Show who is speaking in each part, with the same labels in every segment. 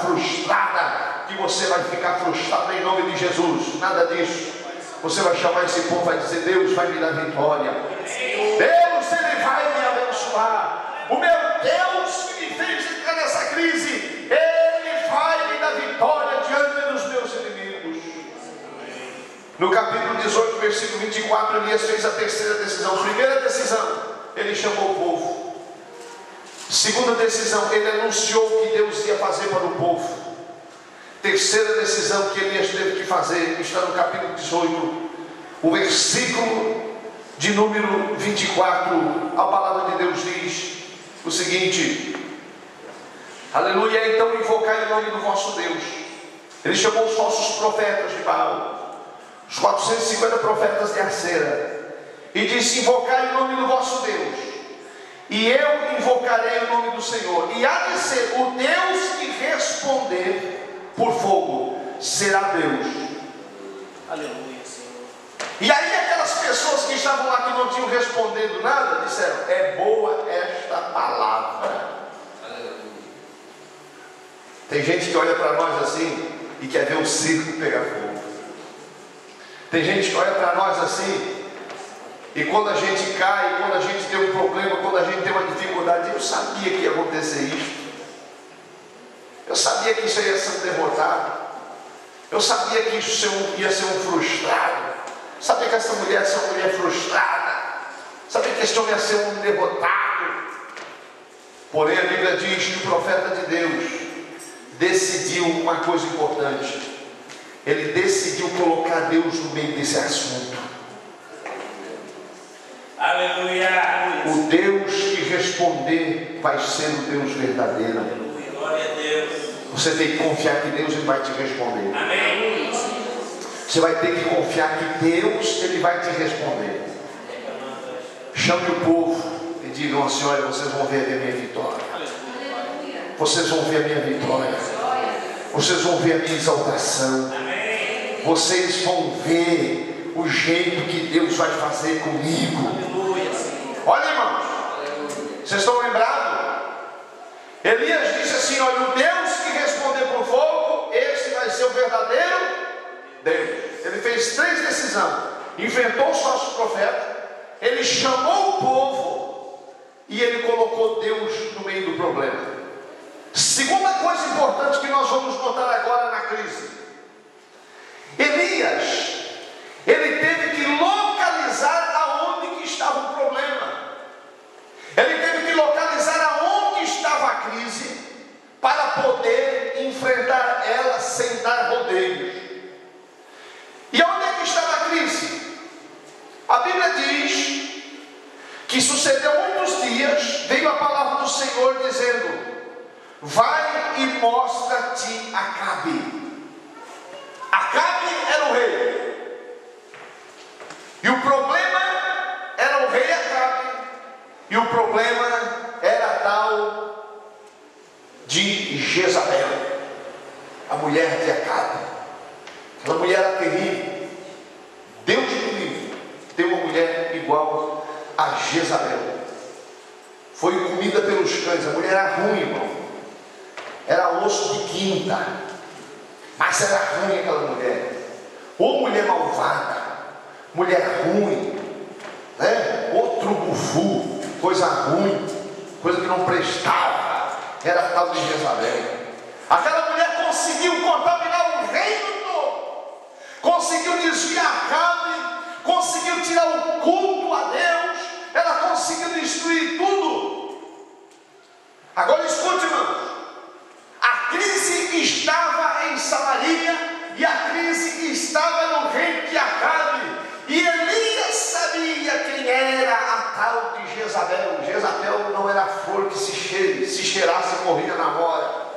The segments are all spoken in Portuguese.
Speaker 1: frustrada, que você vai ficar frustrado em nome de Jesus. Nada disso. Você vai chamar esse povo, vai dizer: Deus vai me dar vitória. Deus, Ele vai me abençoar. O meu Deus que me fez entrar nessa crise, Ele vai me dar vitória diante dos meus inimigos. No capítulo 18, versículo 24, Elias fez a terceira decisão. Primeira decisão, ele chamou o povo. Segunda decisão, ele anunciou o que Deus ia fazer para o povo. Terceira decisão que Elias teve que fazer está no capítulo 18, o versículo de número 24. A palavra de Deus diz o seguinte: aleluia, então invocai o nome do vosso Deus. Ele chamou os falsos profetas de Baal, os 450 profetas de Acera, e disse: invocai o nome do vosso Deus, e eu invocarei o nome do Senhor, e há de ser o Deus que responder por fogo, será Deus.
Speaker 2: Aleluia, Senhor.
Speaker 1: E aí aquelas pessoas que estavam lá, que não tinham respondido nada, disseram: é boa esta palavra.
Speaker 2: Aleluia.
Speaker 1: Tem gente que olha para nós assim e quer ver o circo pegar fogo. Tem gente que olha para nós assim, e quando a gente cai, quando a gente tem um problema, quando a gente tem uma dificuldade: eu sabia que ia acontecer isso. Eu sabia que isso ia ser um derrotado. Eu sabia que isso ia ser um frustrado. Sabia que essa mulher ia ser uma mulher frustrada. Sabia que esse homem ia ser um derrotado. Porém a Bíblia diz que o profeta de Deus decidiu uma coisa importante. Ele decidiu colocar Deus no meio desse assunto.
Speaker 2: Aleluia.
Speaker 1: O Deus que responder vai ser o Deus verdadeiro.
Speaker 2: Aleluia. Glória a Deus.
Speaker 1: Você tem que confiar que Deus, Ele vai te responder.
Speaker 2: Amém.
Speaker 1: Você vai ter que confiar que Deus, Ele vai te responder. Chame o povo e digam assim: olha, vocês vão ver a minha vitória. Vocês vão ver a minha vitória. Vocês vão ver a minha exaltação. Vocês vão ver o jeito que Deus vai fazer comigo. Olha, irmãos, vocês estão lembrados? Elias disse assim: olha, o Deus que responder por fogo, esse vai ser o verdadeiro Deus. Ele fez 3 decisões: inventou os falsos profetas, ele chamou o povo e ele colocou Deus no meio do problema. Segunda coisa importante que nós vamos notar agora na crise: Elias, ele teve que localizar aonde que estava o problema. Ele teve que localizar aonde estava a crise para poder enfrentar ela sem dar rodeios. E onde é que estava a crise? A Bíblia diz que sucedeu muitos dias, veio a palavra do Senhor dizendo: vai e mostra-te Acabe. Acabe era o rei, e o problema era o rei Acabe, e o problema era a tal de Jezabel, a mulher de Acabe. Aquela mulher era terrível. Deus me livre ter uma mulher igual a Jezabel. Foi comida pelos cães. A mulher era ruim, irmão. Era osso de quinta. Mas era ruim aquela mulher. Ou mulher malvada, mulher ruim, né? Outro bufu, coisa ruim, coisa que não prestava. Era a tal de Jezabel. Aquela mulher conseguiu contaminar o reino todo, conseguiu desviar Acabe, conseguiu tirar o culto a Deus, ela conseguiu destruir tudo. Agora escute, irmãos, a crise estava em Samaria e a crise estava no reino de Acabe, e Elias sabia quem era a tal de Jezabel. Jezabel não era flor que se cheirasse morria na hora.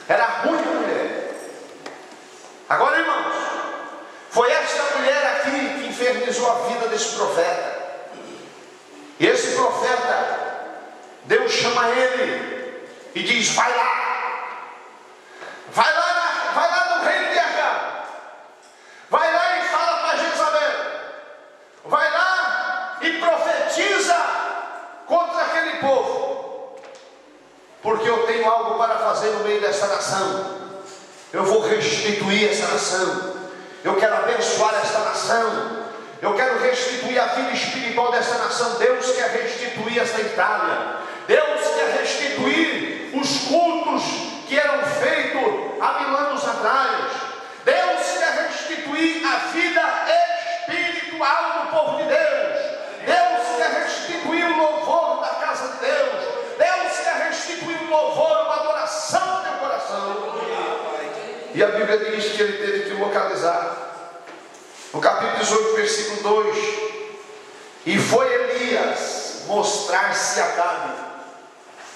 Speaker 1: Era ruim a mulher. Agora, irmãos, foi esta mulher aqui que infernizou a vida desse profeta. E esse profeta, Deus chama ele e diz: vai lá no reino de Acabe, vai lá e fala para Jezabel, vai lá e profetiza contra aquele povo, porque porque eu tenho algo para fazer no meio desta nação. Eu vou restituir essa nação. Eu quero abençoar esta nação. Eu quero restituir a vida espiritual desta nação. Deus quer restituir esta Itália. Deus quer restituir os cultos que eram feitos há 1000 anos atrás. Deus quer restituir a vida espiritual do povo de Deus. Deus quer restituir o louvor da casa de Deus. Deus quer restituir o louvor, uma adoração no teu coração. E a Bíblia diz que ele teve que localizar. No capítulo 18, versículo 2: e foi Elias mostrar-se a Acabe.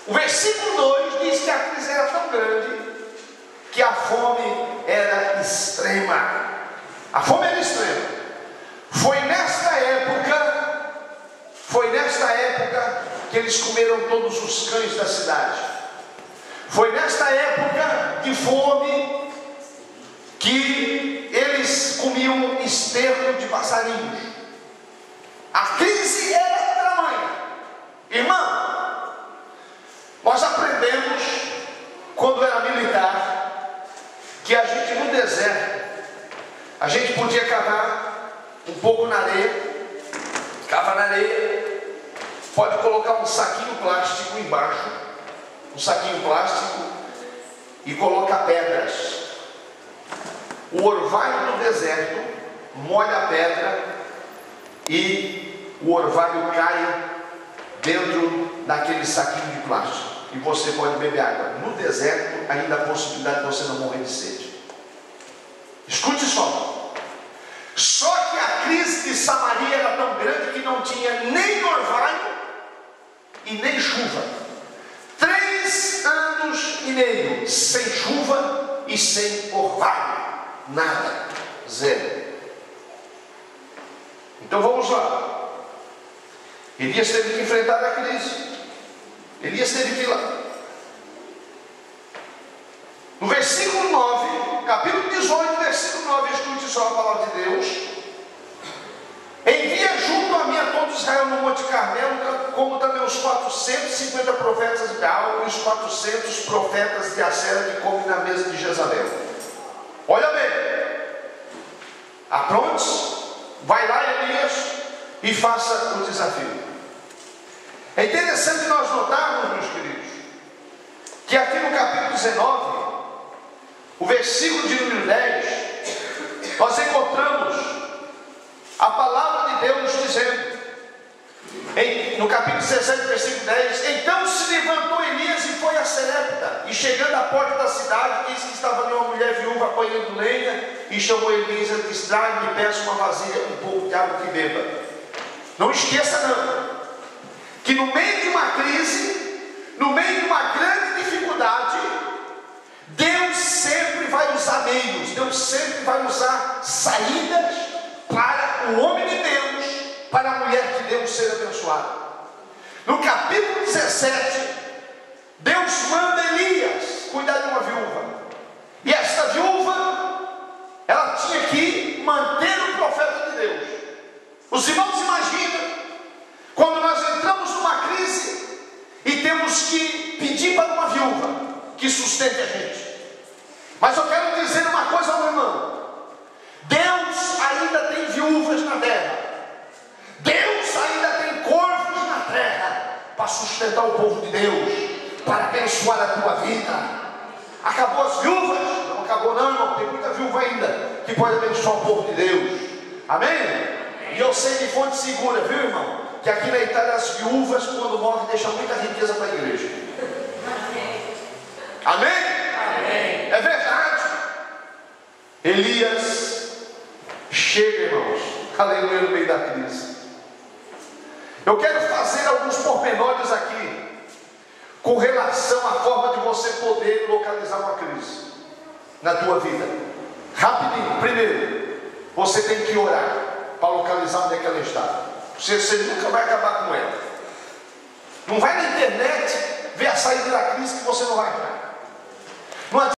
Speaker 1: O versículo 2 diz que a crise era tão grande que a fome era extrema. A fome era extrema. Foi nesta época que eles comeram todos os cães da cidade. Foi nesta época de fome que eles comiam esterco de passarinhos. A crise era tamanha. Irmão, nós aprendemos quando era militar que a gente no deserto, a gente podia cavar um pouco na areia, cava na areia, pode colocar um saquinho plástico embaixo, um saquinho plástico, e coloca pedras. O orvalho do deserto molha a pedra e o orvalho cai dentro daquele saquinho de plástico e você pode beber água. No deserto ainda há a possibilidade de você não morrer de sede. Escute só. Só que a crise de Samaria era tão grande que não tinha nem orvalho e nem chuva. 3 anos e meio sem chuva e sem orvalho. Nada, zero. Então vamos lá. Elias teve que enfrentar a crise. Elias teve que ir lá. No versículo 9, capítulo 18, versículo 9, escute só a palavra de Deus. Envia junto a mim a todo Israel no Monte Carmelo, como também os 450 profetas de Baal e os 400 profetas de Acera que comem na mesa de Jezabel. Olha bem, apronte, vai lá Elias e faça o desafio. É interessante nós notarmos, meus queridos, que aqui no capítulo 19, o versículo de número 10, nós encontramos a palavra de Deus dizendo, no capítulo 17, versículo 10, então se levantou Elias e foi a Serepta, e chegando à porta da cidade, eis que estava ali uma mulher viúva apanhando lenha, e chamou Elias e disse, traga-me, peço uma vasilha, um pouco de água que beba. Não esqueça não, que no meio de uma crise, no meio de uma grande dificuldade, Deus sempre vai usar meios, Deus sempre vai usar saídas para o homem de Deus, para a mulher de Deus ser abençoada. No capítulo 17, Deus manda Elias cuidar de uma viúva. E esta viúva, ela tinha que manter o profeta de Deus. Os irmãos imaginam, quando nós entramos numa crise e temos que pedir para uma viúva que sustente a gente. Mas eu quero dizer uma coisa ao meu irmão. Deus ainda tem viúvas na terra. Deus ainda tem corvos na terra para sustentar o povo de Deus, para abençoar a tua vida. Acabou as viúvas? Não acabou não, irmão. Tem muita viúva ainda que pode abençoar o povo de Deus. Amém? E eu sei de fonte segura, viu, irmão? Que aqui na Itália as viúvas, quando morrem, deixam muita riqueza para a igreja. Amém? Amém? É verdade. Elias chega, irmãos, aleluia, no meio da crise. Eu quero fazer alguns pormenores aqui com relação à forma de você poder localizar uma crise na tua vida. Rapidinho. Primeiro, você tem que orar para localizar onde é que ela está. Você nunca vai acabar com ela. Não vai na internet ver a saída da crise que você não vai achar. Não adianta